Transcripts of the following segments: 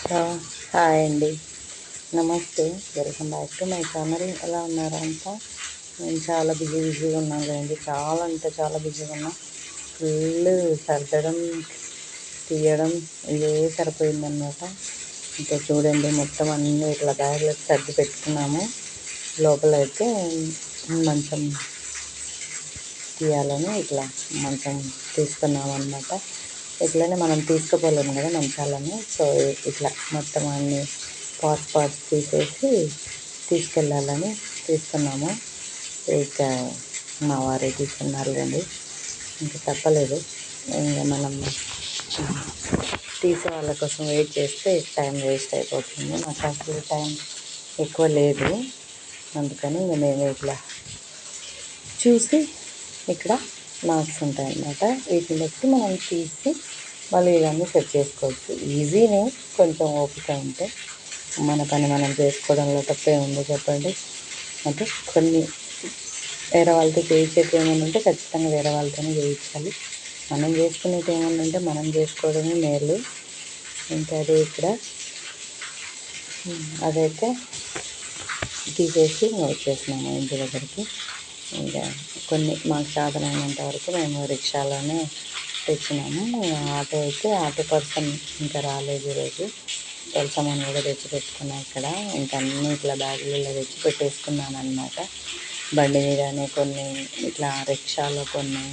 Hello, hi అండి, నమస్తే. Welcome back to my channel. ఎలా ఉన్నారు అంతా? నేను చాలా బిజీగా ఉన్నాను అండి. చాలా అంటే చాలా బిజీగా ఉన్నా. ఫుల్ సర్దడం, తీయడం ఇదే సరిపోయిందన్నమాట. ఇంకా చూడండి, మొత్తం అన్నీ ఇట్లా బ్యాగ్లో సర్ది పెట్టుకున్నాము. లోపల అయితే మంచం తీయాలని ఇట్లా మంచం తీసుకున్నాము అన్నమాట. ఇట్లనే మనం తీసుకుపోలేము కదా మంచాలని. సో ఇట్లా మొత్తం అన్ని పార్ట్స్ తీసేసి తీసుకెళ్ళాలని తీసుకున్నాము. ఇక మా వారే తీసుకున్నారు అండి. ఇంకా తప్పలేదు. ఇంకా మనం తీసే వాళ్ళ కోసం వెయిట్ చేస్తే టైం వేస్ట్ అయిపోతుంది. నాకు అసలు టైం ఎక్కువ లేదు. అందుకని ఇంకా మేము ఇట్లా చూసి ఇక్కడ మార్క్స్ ఉంటాయన్నమాట. వీటిని బట్టి మనం తీసి మళ్ళీ ఇవన్నీ సెట్ చేసుకోవచ్చు. ఈజీనే, కొంచెం ఓపిక ఉంటే మన పని మనం చేసుకోవడంలో తప్పే ఉంది చెప్పండి. అంటే కొన్ని వేరే వాళ్ళతో చేయించేది ఏమైనా ఉంటే ఖచ్చితంగా వేరే వాళ్ళతోనే చేయించాలి. మనం చేసుకునేది ఏమన్నా ఉంటే మనం చేసుకోవడమే మేలు. ఇంకా అదే ఇక్కడ అదైతే తీసేసి వచ్చేసినాము ఇంటి దగ్గరికి. ఇంకా కొన్ని మాకు సాధనమైనంత వరకు మేము రిక్షాలోనే తెచ్చినాము. ఆటో పర్సన్ ఇంకా రాలేదు ఈరోజు. తెలుసమని కూడా తెచ్చి పెట్టుకున్నాను ఇక్కడ. ఇంకా అన్నీ ఇట్లా బ్యాగులలో తెచ్చి పెట్టేసుకున్నాను అనమాట. బండి మీదనే కొన్ని, ఇట్లా రిక్షాలో కొన్ని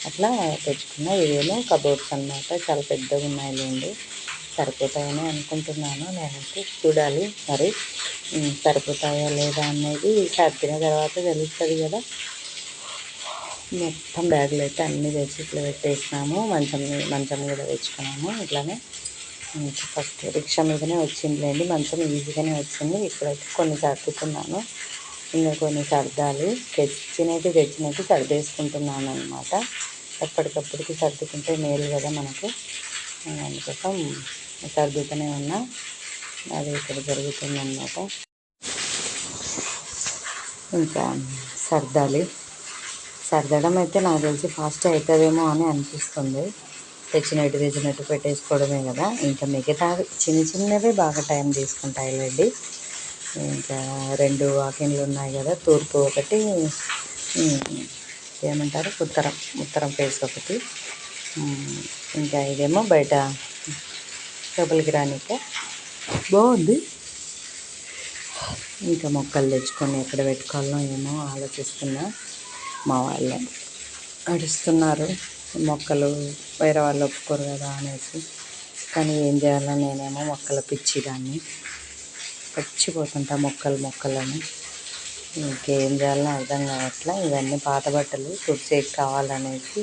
అట్లా తెచ్చుకున్నా. ఇవేమో కబోర్డ్స్ అన్నమాట. చాలా పెద్దగా ఉన్నాయిలేండి. సరిపోతాయని అనుకుంటున్నాను నేనైతే. చూడాలి మరి సరిపోతాయా లేదా అనేది సర్దిన తర్వాత తెలుస్తుంది కదా. మొత్తం బ్యాగులు అయితే అన్నీ తెచ్చి ఇట్లా పెట్టేసినాము. మంచం కూడా తెచ్చుకున్నాము. ఇట్లానే ఫస్ట్ రిక్షా మీదనే వచ్చిందిలేండి. మంచం ఈజీగానే వచ్చింది. ఇప్పుడైతే కొన్ని సర్దుకున్నాను. ఇంకా కొన్ని సర్దాలి. తెచ్చినట్టు సర్దేసుకుంటున్నాను అనమాట. ఎప్పటికప్పటికి సర్దుకుంటే మేలు కదా మనకు. అందుకోసం సర్దుతూనే ఉన్నా. అది ఇక్కడ జరుగుతుందన్నమాట. ఇంకా సర్దడం అయితే నాకు తెలిసి ఫాస్ట్ అవుతుందేమో అని అనిపిస్తుంది. తెచ్చినట్టు పెట్టేసుకోవడమే కదా. ఇంకా మిగతా చిన్నవే బాగా టైం తీసుకుంటాయిలేండి. ఇంకా 2 వాకిన్లు ఉన్నాయి కదా. తూర్పు ఒకటి, ఏమంటారు ఉత్తరం ఫేస్ ఒకటి. ఇంకా ఇదేమో బయట లోపలికి రానికే బాగుంది. ఇంకా మొక్కలు తెచ్చుకొని ఎక్కడ పెట్టుకోవాలో ఏమో ఆలోచిస్తున్నా. మా వాళ్ళే అడుస్తున్నారు మొక్కలు వేరే వాళ్ళు ఒప్పుకోరు కదా అనేసి. కానీ ఏం చేయాలో, నేనేమో మొక్కల పిచ్చిదాన్ని, పచ్చిపోతుంటా మొక్కలని. ఇంకేం చేయాలో అర్థం కావట్లా. ఇవన్నీ పాత బట్టలు తుడిచేకి కావాలనేసి,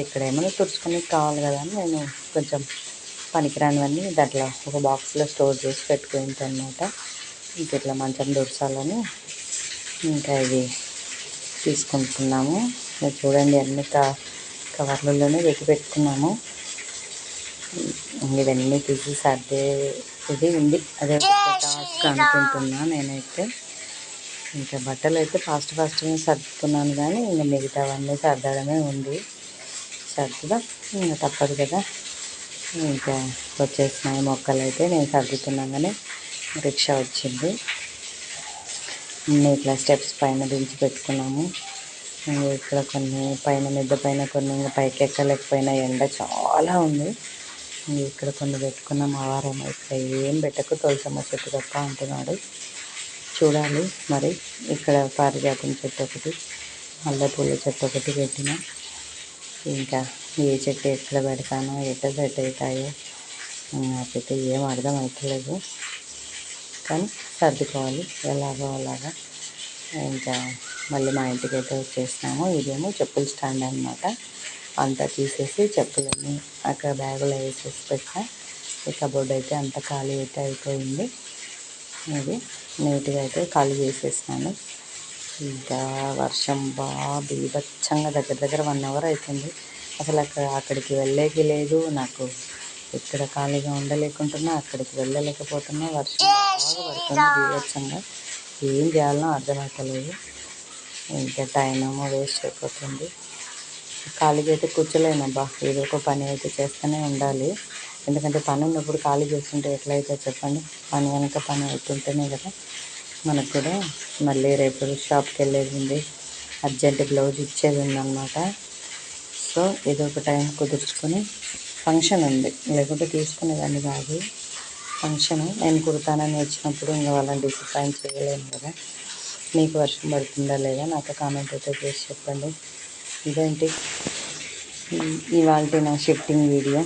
ఇక్కడ ఏమైనా తుడుచుకొని కావాలి కదా అని నేను కొంచెం పనికిరానివన్నీ దాంట్లో ఒక బాక్స్లో స్టోర్ చేసి పెట్టుకుంటాను అనమాట. ఇంక ఇట్లా మంచం తుడచాలని ఇంకా ఇది తీసుకుంటున్నాము. మీరు చూడండి, అన్ని కవర్లలోనే పెట్టుకున్నాము. ఇవన్నీ తీసి సర్దే ఇది ఉంది. అదే టాస్క్ అనుకుంటున్నా నేనైతే. ఇంకా బట్టలు అయితే ఫాస్ట్గా సర్దుతున్నాను, కానీ ఇంకా మిగతావన్నీ సర్దడమే ఉంది. సర్దుదా ఇంకా తప్పదు కదా. ఇంకా వచ్చేసినాయి మొక్కలు అయితే. నేను సర్దుతున్నాగానే రిక్షా వచ్చింది. ఇట్లా స్టెప్స్ పైన దించి పెట్టుకున్నాము. ఇక్కడ కొన్ని మిద్దె పైన కొన్ని, ఇంకా పైకి ఎక్కలేకపోయినా ఎండ చాలా ఉంది. ఇక్కడ కొన్ని పెట్టుకున్నాం. మా వారేమో ఇక్కడ ఏం పెట్టకు, తులసమ్మ చెట్టు తప్ప అంటున్నాడు. చూడాలి మరి. ఇక్కడ పారిజాతం చెట్టు ఒకటి, మల్లెపూల చెట్టు ఒకటి పెట్టిన. ఇంకా ఏ చెట్టు ఎక్కడ పెడతానో, ఎక్కడ సెట్ అవుతాయో నాకైతే ఏం అర్థం అవుతలేదు. కానీ సర్దుకోవాలి ఎలాగో అలాగా. ఇంకా మళ్ళీ మా ఇంటికి అయితే వచ్చేసినాము. ఇదేమో చెప్పుల స్టాండ్ అనమాట. అంతా తీసేసి చెప్పులన్నీ అక్కడ బ్యాగులో వేసేసి పెట్టిన. ఈ కబోర్డ్ అయితే అంత ఖాళీ అయితే అయిపోయింది. ఇది నీట్గా అయితే ఖాళీ చేసేసినాను. ఇంకా వర్షం బీభత్సంగా దగ్గర 1 అవర్ అవుతుంది. అసలు అక్కడికి వెళ్ళేకి లేదు నాకు. ఇక్కడ ఖాళీగా ఉండలేకుంటున్నా, అక్కడికి వెళ్ళలేకపోతున్నా. వర్షం బాగా పడుతుంది బీభత్సంగా. ఏం చేయాలనో అర్థమవుతలేదు. ఇంకా టైం ఏమో వేస్ట్ అయిపోతుంది. ఖాళీగా అయితే కూర్చోలేనబ్బా. ఏదో ఒక పని అయితే చేస్తూనే ఉండాలి. ఎందుకంటే పని ఉన్నప్పుడు ఖాళీ చేస్తుంటే ఎట్లయితే చెప్పండి. పని వెనక పని అవుతుంటేనే కదా మనకు కూడా మళ్ళీ రేపు షాప్కి వెళ్ళేది ఉంది, అర్జెంట్ బ్లౌజ్ ఇచ్చేది ఉందన్నమాట. సో ఏదో ఒక టైం కుదుర్చుకొని, ఫంక్షన్ ఉంది లేకుంటే తీసుకునేదాన్ని కాదు. ఫంక్షను నేను కుడతానని వచ్చినప్పుడు ఇంకా వాళ్ళని డిసప్పాయింట్ చేయలేను కదా. మీకు వర్షం పడుతుందా లేదా నాతో కామెంట్ అయితే చేసి చెప్పండి. ఇదేంటి ఇవాళ నా షిఫ్టింగ్ వీడియో.